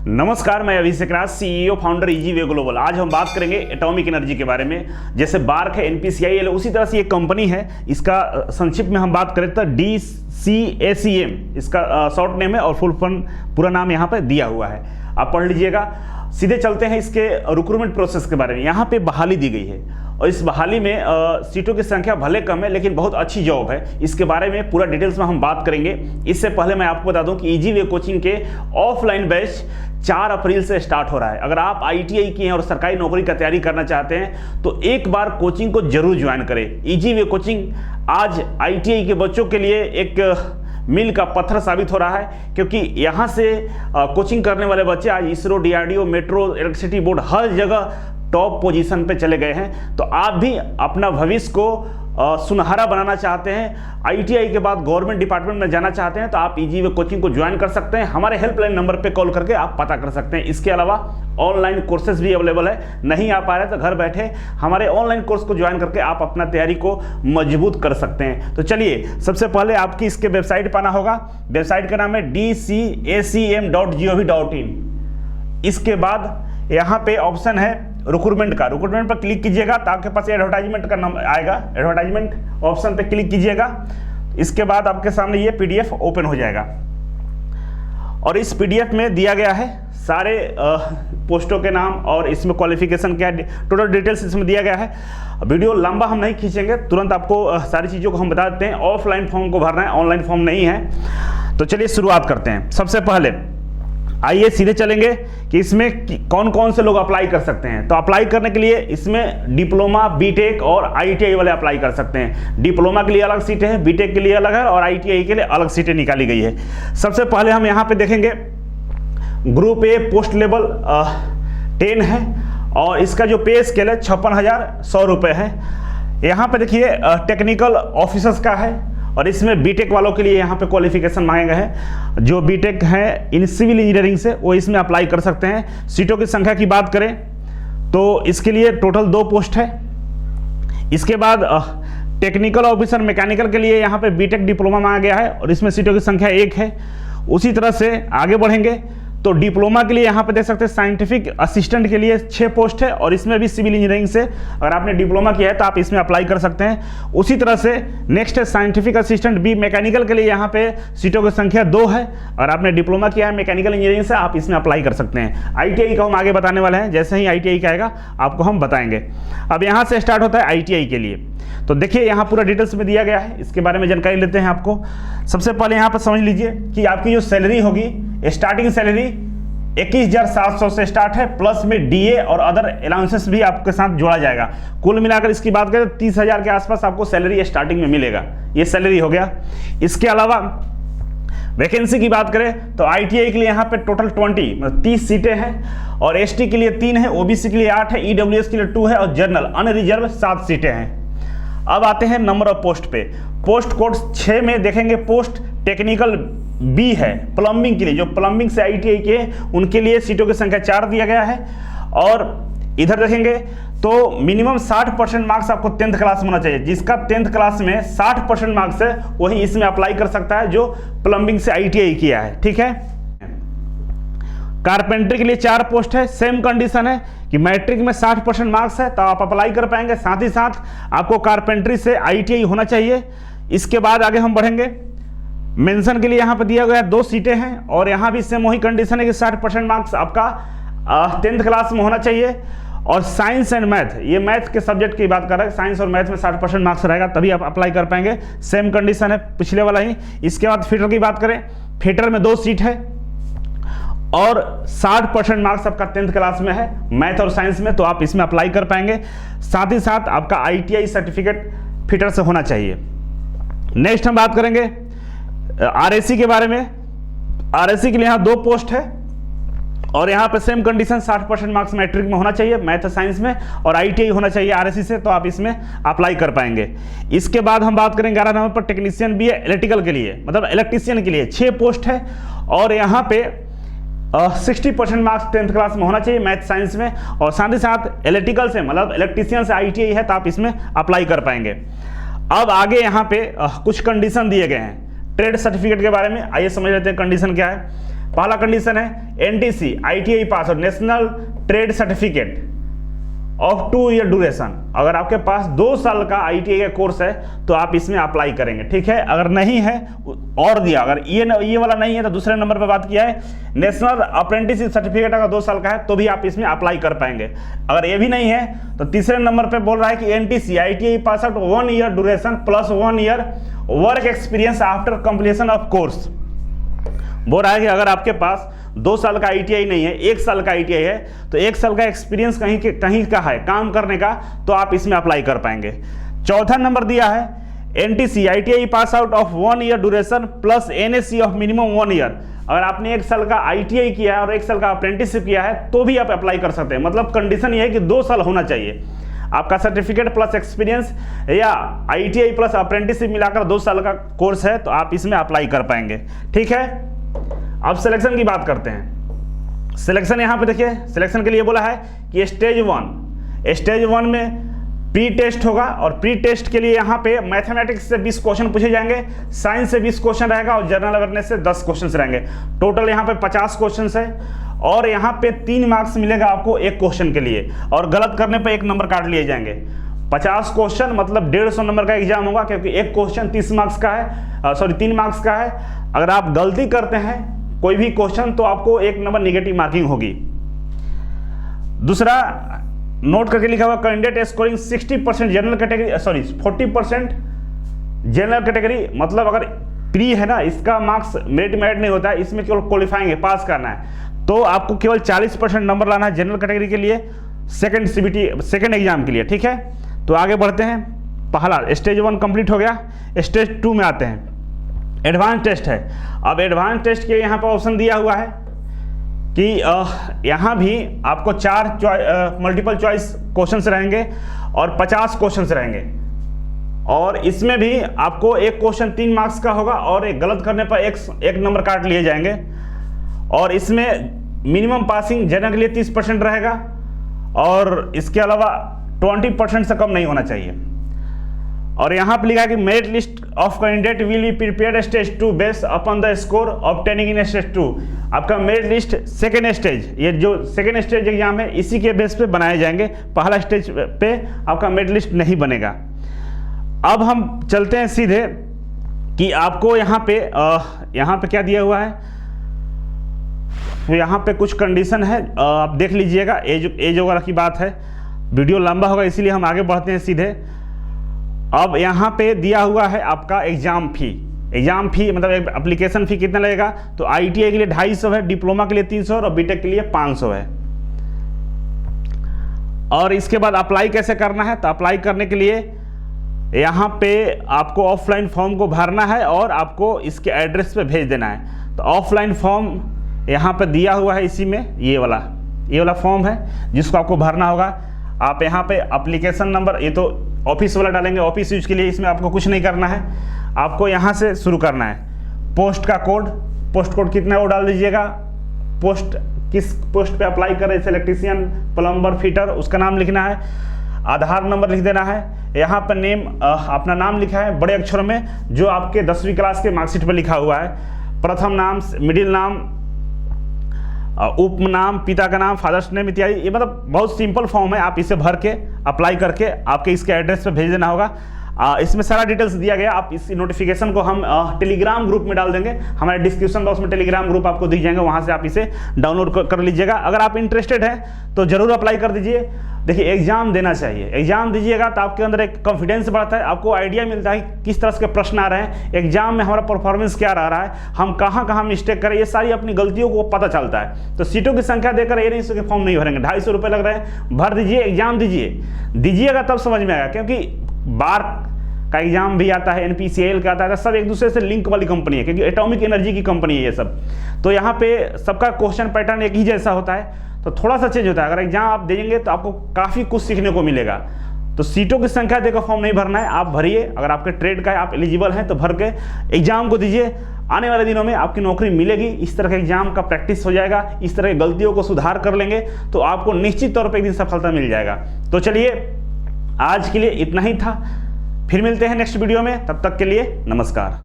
नमस्कार, मैं अभिषेक राज, CEO founder Easyway global. आज हम बात करेंगे एटॉमिक एनर्जी के बारे में। जैसे बार्क है, एनपीसीआईएल, उसी तरह से ये कंपनी है। इसका संक्षिप्त में हम बात करें तो DCACM इसका शॉर्ट नेम है और फुल फॉर्म पूरा नाम यहाँ पर दिया हुआ है, आप पढ़ लीजिएगा। सीधे चलते हैं इसके रिक्रूटमेंट प्रोसेस के बारे में। यहाँ पे बहाली दी गई है और इस बहाली में सीटों की संख्या भले कम है लेकिन बहुत अच्छी जॉब है। इसके बारे में पूरा डिटेल्स में हम बात करेंगे। इससे पहले मैं आपको बता दूं कि ईजीवे कोचिंग के ऑफलाइन बैच 4 अप्रैल से स्टार्ट हो रहा है। अगर आप ITI की हैं और सरकारी नौकरी का तैयारी करना चाहते हैं तो एक बार कोचिंग को जरूर ज्वाइन करें। ईजीवे कोचिंग आज ITI के बच्चों के लिए एक मील का पत्थर साबित हो रहा है, क्योंकि यहाँ से कोचिंग करने वाले बच्चे आज ISRO, DRDO, metro, electricity board हर जगह टॉप पोजीशन पे चले गए हैं। तो आप भी अपना भविष्य को सुनहरा बनाना चाहते हैं, ITI के बाद गवर्नमेंट डिपार्टमेंट में जाना चाहते हैं, तो आप ईजीवे कोचिंग को ज्वाइन कर सकते हैं। हमारे हेल्पलाइन नंबर पे कॉल करके आप पता कर सकते हैं। इसके अलावा ऑनलाइन कोर्सेज भी अवेलेबल है। नहीं आ पा रहे तो घर बैठे हमारे ऑनलाइन कोर्स को ज्वाइन करके आप अपना तैयारी को मजबूत कर सकते हैं। तो चलिए, सबसे पहले आपकी इसके वेबसाइट पर आना होगा। वेबसाइट का नाम है dcacm.gov.in। इसके बाद यहाँ पे ऑप्शन है रिक्रूटमेंट का। रिक्रूटमेंट पर क्लिक कीजिएगा तो आपके पास एडवर्टाइजमेंट का नाम आएगा। एडवर्टाइजमेंट ऑप्शन पे क्लिक कीजिएगा। इसके बाद आपके सामने ये PDF ओपन हो जाएगा और इस PDF में दिया गया है सारे पोस्टों के नाम और इसमें क्वालिफिकेशन क्या है, टोटल डिटेल्स इसमें दिया गया है। वीडियो लंबा हम नहीं खींचेंगे, तुरंत आपको सारी चीज़ों को हम बता देते हैं। ऑफलाइन फॉर्म को भरना है, ऑनलाइन फॉर्म नहीं है। तो चलिए शुरुआत करते हैं। सबसे पहले आइए सीधे चलेंगे कि इसमें कौन कौन से लोग अप्लाई कर सकते हैं। तो अप्लाई करने के लिए इसमें डिप्लोमा, बीटेक और ITI वाले अप्लाई कर सकते हैं। डिप्लोमा के लिए अलग सीटें हैं, बीटेक के लिए अलग है और ITI के लिए अलग सीटें निकाली गई है। सबसे पहले हम यहाँ पे देखेंगे ग्रुप ए पोस्ट लेवल 10 है और इसका जो पे स्केल है 56,100 रुपये है। यहाँ पे देखिए टेक्निकल ऑफिसर्स का है और इसमें बीटेक वालों के लिए यहाँ पे क्वालिफिकेशन मांगे गए हैं। जो बीटेक है इन सिविल इंजीनियरिंग से वो इसमें अप्लाई कर सकते हैं। सीटों की संख्या की बात करें तो इसके लिए टोटल 2 पोस्ट है। इसके बाद टेक्निकल ऑफिसर मैकेनिकल के लिए यहाँ पे बीटेक डिप्लोमा मांगा गया है और इसमें सीटों की संख्या 1 है। उसी तरह से आगे बढ़ेंगे तो डिप्लोमा के लिए यहाँ पे देख सकते हैं साइंटिफिक असिस्टेंट के लिए 6 पोस्ट है और इसमें भी सिविल इंजीनियरिंग से अगर आपने डिप्लोमा किया है तो आप इसमें अप्लाई कर सकते हैं। उसी तरह से नेक्स्ट है साइंटिफिक असिस्टेंट बी मैकेनिकल के लिए, यहाँ पे सीटों की संख्या 2 है। अगर आपने डिप्लोमा किया है मैकेनिकल इंजीनियरिंग से आप इसमें अप्लाई कर सकते हैं। ITI का हम आगे बताने वाले हैं, जैसे ही ITI का आएगा आपको हम बताएंगे। अब यहाँ से स्टार्ट होता है ITI के लिए। तो देखिए यहाँ पूरा डिटेल्स में दिया गया है, इसके बारे में जानकारी लेते हैं आपको। सबसे पहले यहाँ पर समझ लीजिए कि आपकी जो सैलरी होगी, स्टार्टिंग सैलरी 21,700 से स्टार्ट है, प्लस में DA और अदर अलाउंसेस भी आपके साथ जोड़ा जाएगा। कुल मिलाकर इसकी बात करें तो 30,000 के आसपास आपको सैलरी स्टार्टिंग में मिलेगा। ये सैलरी हो गया। इसके अलावा वैकेंसी की बात करें तो ITI के लिए यहाँ पे टोटल 30 सीटें हैं और ST के लिए 3 है, OBC के लिए 8 है, EWS के लिए 2 है और जनरल अनरिजर्व 7 सीटें हैं। अब आते हैं नंबर ऑफ पोस्ट पे। पोस्ट कोड 6 में देखेंगे पोस्ट टेक्निकल B है, प्लम्बिंग के लिए। जो प्लम्बिंग से ITI के उनके लिए सीटों की संख्या 4 दिया गया है। और इधर देखेंगे तो मिनिमम 60% मार्क्स आपको 10th क्लास में होना चाहिए। जिसका 10th क्लास में 60% मार्क्स है वही इसमें अप्लाई कर सकता है जो प्लम्बिंग से ITI किया है, ठीक है। कारपेंटर के लिए 4 पोस्ट है। सेम कंडीशन है कि मैट्रिक में 60% मार्क्स है तो आप अप्लाई कर पाएंगे। साथ ही साथ आपको कारपेंट्री से ITI होना चाहिए। इसके बाद आगे हम बढ़ेंगे। मेंशन के लिए यहाँ पर दिया गया 2 सीटें हैं और यहाँ भी सेम वही कंडीशन है कि 60% मार्क्स आपका 10th क्लास में होना चाहिए। और साइंस एंड मैथ, ये मैथ के सब्जेक्ट की बात कर रहे हैं, साइंस और मैथ में 60% मार्क्स रहेगा तभी आप अप्लाई कर पाएंगे। सेम कंडीशन है पिछले वाला ही। इसके बाद फिटर की बात करें, फिटर में 2 सीट है और 60% मार्क्स आपका 10th क्लास में है मैथ और साइंस में, तो आप इसमें अप्लाई कर पाएंगे। साथ ही साथ आपका ITI सर्टिफिकेट फिटर से होना चाहिए। नेक्स्ट हम बात करेंगे RAC के बारे में। RAC के लिए यहाँ 2 पोस्ट है और यहाँ पे सेम कंडीशन 60% मार्क्स मैट्रिक में होना चाहिए मैथ साइंस में और ITI होना चाहिए RAC से, तो आप इसमें अप्लाई कर पाएंगे। इसके बाद हम बात करेंगे 11 नंबर पर टेक्नीशियन भी है इलेक्ट्रिकल के लिए, मतलब इलेक्ट्रीशियन के लिए 6 पोस्ट है और यहाँ पे 60% मार्क्स 10th क्लास में होना चाहिए मैथ साइंस में और साथ ही साथ इलेक्ट्रिकल से मतलब इलेक्ट्रीशियन से ITI है तो आप इसमें अप्लाई कर पाएंगे। अब आगे यहाँ पे कुछ कंडीशन दिए गए हैं ट्रेड सर्टिफिकेट के बारे में। आइए समझ लेते हैं कंडीशन क्या है। पहला कंडीशन है एनटीसी आईटीआई पास और national trade certificate of 2 year duration. अगर आपके पास 2 साल का आईटीआई का कोर्स है तो आप इसमें अप्लाई करेंगे, ठीक है। अगर नहीं है और दिया, अगर ये वाला नहीं है तो दूसरे नंबर पर बात किया है नेशनल अप्रेंटिसशिप सर्टिफिकेट अगर 2 साल का है तो भी आप इसमें अप्लाई कर पाएंगे। अगर ये भी नहीं है तो तीसरे नंबर पे बोल रहा है कि NTC ITI pass out 1 year duration plus 1 year work experience after completion of course. बोल रहा है कि अगर आपके पास 2 साल का आईटीआई नहीं है, 1 साल का आईटीआई है, तो 1 साल का एक्सपीरियंस कहीं का है काम करने का, तो आप इसमें अप्लाई कर पाएंगे। चौथा नंबर दिया है NTC ITI pass out of 1 year duration plus NSC of minimum 1 year. अगर आपने 1 साल का आईटीआई किया है और 1 साल का अप्रेंटिसशिप किया है तो भी आप अप्लाई कर सकते हैं। मतलब कंडीशन ये है कि 2 साल होना चाहिए आपका सर्टिफिकेट प्लस एक्सपीरियंस या आईटीआई प्लस अप्रेंटिसशिप मिलाकर 2 साल का कोर्स है तो आप इसमें अप्लाई कर पाएंगे, ठीक है। अब सिलेक्शन की बात करते हैं। सिलेक्शन यहां पे देखिए, सिलेक्शन के लिए बोला है कि स्टेज 1 में प्री टेस्ट होगा और प्री टेस्ट के लिए यहां पे मैथमेटिक्स से 20 क्वेश्चन पूछे जाएंगे, साइंस से 20 क्वेश्चन रहेगा और जनरल अवेयरनेस से 10 क्वेश्चन रहेंगे। टोटल यहां पे 50 क्वेश्चन है और यहां पे 3 मार्क्स मिलेगा आपको एक क्वेश्चन के लिए और गलत करने पर 1 नंबर काट लिए जाएंगे। 50 क्वेश्चन मतलब 150 नंबर का एग्जाम होगा क्योंकि एक क्वेश्चन 30 मार्क्स का है, 3 मार्क्स का है। अगर आप गलती करते हैं कोई भी क्वेश्चन तो आपको 1 नंबर नेगेटिव मार्किंग होगी। दूसरा नोट करके लिखा हुआ candidate scoring 60% general category 40% general category, मतलब अगर प्री है ना इसका मार्क्स मेरिट में ऐड नहीं होता है, इसमें केवल क्वालिफाइंग है, पास करना है, तो आपको केवल 40% नंबर लाना है जनरल कैटेगरी के लिए सेकेंड एग्जाम के लिए, ठीक है। तो आगे बढ़ते हैं। पहला स्टेज 1 कंप्लीट हो गया। स्टेज 2 में आते हैं, एडवांस टेस्ट है। अब एडवांस टेस्ट के यहाँ पर ऑप्शन दिया हुआ है कि यहाँ भी आपको 4 मल्टीपल चॉइस क्वेश्चंस रहेंगे और 50 क्वेश्चंस रहेंगे और इसमें भी आपको एक क्वेश्चन 3 मार्क्स का होगा और एक गलत करने पर एक नंबर काट लिए जाएंगे और इसमें मिनिमम पासिंग जनरल के लिए 30% रहेगा और इसके अलावा 20% से कम नहीं होना चाहिए। और यहाँ पर लिखा है कि merit list of candidate will be prepared stage 2 based upon the score obtaining in stage 2। आपका मेरिट लिस्ट सेकेंड स्टेज, ये जो सेकेंड स्टेज एग्जाम है इसी के बेस पे बनाए जाएंगे, पहला स्टेज पे आपका मेरिट लिस्ट नहीं बनेगा। अब हम चलते हैं सीधे कि आपको यहाँ पे क्या दिया हुआ है। तो यहाँ पे कुछ कंडीशन है, आप देख लीजिएगा। एज वगैरह की बात है, वीडियो लंबा होगा इसीलिए हम आगे बढ़ते हैं सीधे। अब यहाँ पे दिया हुआ है आपका एग्जाम फी मतलब एप्लीकेशन फी कितना लगेगा। तो आईटीआई के लिए 250 है, डिप्लोमा के लिए 300 और बीटेक के लिए 500 है। और इसके बाद अप्लाई कैसे करना है, तो अप्लाई करने के लिए यहाँ पे आपको ऑफलाइन फॉर्म को भरना है और आपको इसके एड्रेस पे भेज देना है। तो ऑफलाइन फॉर्म यहाँ पे दिया हुआ है, इसी में ये वाला फॉर्म है जिसको आपको भरना होगा। आप यहाँ पे एप्लीकेशन नंबर, ये तो ऑफिस वाला डालेंगे, ऑफिस यूज के लिए, इसमें आपको कुछ नहीं करना है, आपको यहाँ से शुरू करना है। पोस्ट कोड कितना है वो डाल दीजिएगा। किस पोस्ट पे अप्लाई करें, इलेक्ट्रीशियन, प्लम्बर, फिटर, उसका नाम लिखना है। आधार नंबर लिख देना है। यहाँ पर नेम, अपना नाम लिखा है बड़े अक्षरों में जो आपके 10वीं क्लास के मार्कशीट पर लिखा हुआ है। प्रथम नाम, मिडिल नाम, उपनाम, पिता का नाम, फादर्स नेम इत्यादि। ये मतलब बहुत सिंपल फॉर्म है, आप इसे भर के अप्लाई करके आपके इसके एड्रेस पे भेज देना होगा। इसमें सारा डिटेल्स दिया गया। आप इस नोटिफिकेशन को हम टेलीग्राम ग्रुप में डाल देंगे, हमारे डिस्क्रिप्शन बॉक्स में टेलीग्राम ग्रुप आपको दिख जाएंगे, वहाँ से आप इसे डाउनलोड कर लीजिएगा। अगर आप इंटरेस्टेड हैं तो जरूर अप्लाई कर दीजिए। देखिए एग्जाम देना चाहिए, एग्जाम दीजिएगा तो आपके अंदर एक कॉन्फिडेंस बढ़ता है, आपको आइडिया मिलता है किस तरह के प्रश्न आ रहे हैं, एग्जाम में हमारा परफॉर्मेंस क्या रह रहा है, हम कहाँ मिस्टेक करें, ये सारी अपनी गलतियों को पता चलता है। तो सीटों की संख्या देकर ये नहीं सके फॉर्म नहीं भरेंगे, 250 रुपये लग रहे हैं, भर दीजिए, एग्जाम दीजिएगा तब समझ में आएगा। क्योंकि बार का एग्जाम भी आता है, NPCL का आता है, सब एक दूसरे से लिंक वाली कंपनी है, क्योंकि एटॉमिक एनर्जी की कंपनी है ये सब। तो यहाँ पे सबका क्वेश्चन पैटर्न एक ही जैसा होता है, तो थोड़ा सा चेंज होता है। अगर एग्जाम आप देंगे तो आपको काफ़ी कुछ सीखने को मिलेगा। तो सीटों की संख्या देकर फॉर्म नहीं भरना है, आप भरिए। अगर आपके ट्रेड का है, आप एलिजिबल हैं तो भर के एग्जाम को दीजिए। आने वाले दिनों में आपकी नौकरी मिलेगी। इस तरह के एग्जाम का प्रैक्टिस हो जाएगा, इस तरह की गलतियों को सुधार कर लेंगे तो आपको निश्चित तौर पर एक दिन सफलता मिल जाएगा। तो चलिए आज के लिए इतना ही था, फिर मिलते हैं नेक्स्ट वीडियो में, तब तक के लिए नमस्कार।